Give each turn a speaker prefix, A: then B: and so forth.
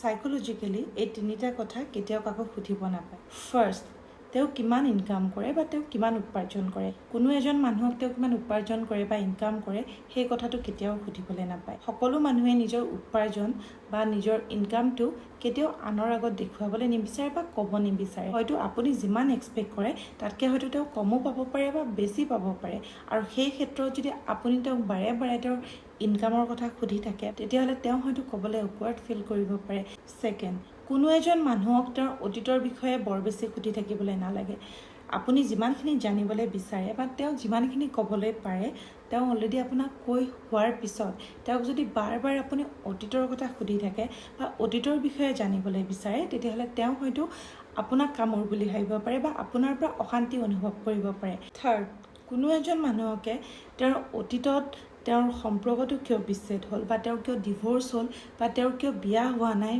A: Psychologically এই তিনিটা কথা কেতিয়াও কাকো সুধিব নাপায়। ফাৰ্ষ্ট, তেওঁ কিমান ইনকাম কৰে বা তেওঁ কিমান উপাৰ্জন কৰে। কোনো এজন মানুহক তেওঁ কিমান উপাৰ্জন কৰে বা ইনকাম কৰে সেই কথাটো কেতিয়াও সুধিবলৈ নাপায়। সকলো মানুহে নিজৰ উপাৰ্জন বা নিজৰ ইনকামটো কেতিয়াও আনৰ আগত দেখুৱাবলৈ নিবিচাৰে বা ক'ব নিবিচাৰে। হয়তো আপুনি যিমান এক্সপেক্ট কৰে তাতকৈ হয়তো তেওঁ কমো পাব পাৰে বা বেছি পাব পাৰে। আৰু সেই ক্ষেত্ৰত যদি আপুনি তেওঁক বাৰে বাৰে তেওঁৰ ইনকামৰ কথা সুধি থাকে তেতিয়াহ'লে তেওঁ হয়তো ক'বলৈ অকৱাৰ্ড ফিল কৰিব পাৰে। ছেকেণ্ড, কোনো এজন মানুহক তেওঁৰ অতীতৰ বিষয়ে বৰ বেছি সুধি থাকিবলৈ নালাগে। আপুনি যিমানখিনি জানিবলৈ বিচাৰে বা তেওঁ যিমানখিনি ক'বলৈ পাৰে তেওঁ অলৰেডি আপোনাক কৈ হোৱাৰ পিছত তেওঁক যদি বাৰ বাৰ আপুনি অতীতৰ কথা সুধি থাকে বা অতীতৰ বিষয়ে জানিবলৈ বিচাৰে তেতিয়াহ'লে তেওঁ হয়তো আপোনাক কামোৰ বুলি ভাবিব পাৰে বা আপোনাৰ পৰা অশান্তি অনুভৱ কৰিব পাৰে। থাৰ্ড, কোনো এজন মানুহকে তেওঁৰ অতীতত তেওঁৰ সম্পৰ্কটো কিয় বিচ্ছেদ হ'ল বা তেওঁৰ কিয় ডিভ'ৰ্চ হ'ল বা তেওঁৰ কিয় বিয়া হোৱা নাই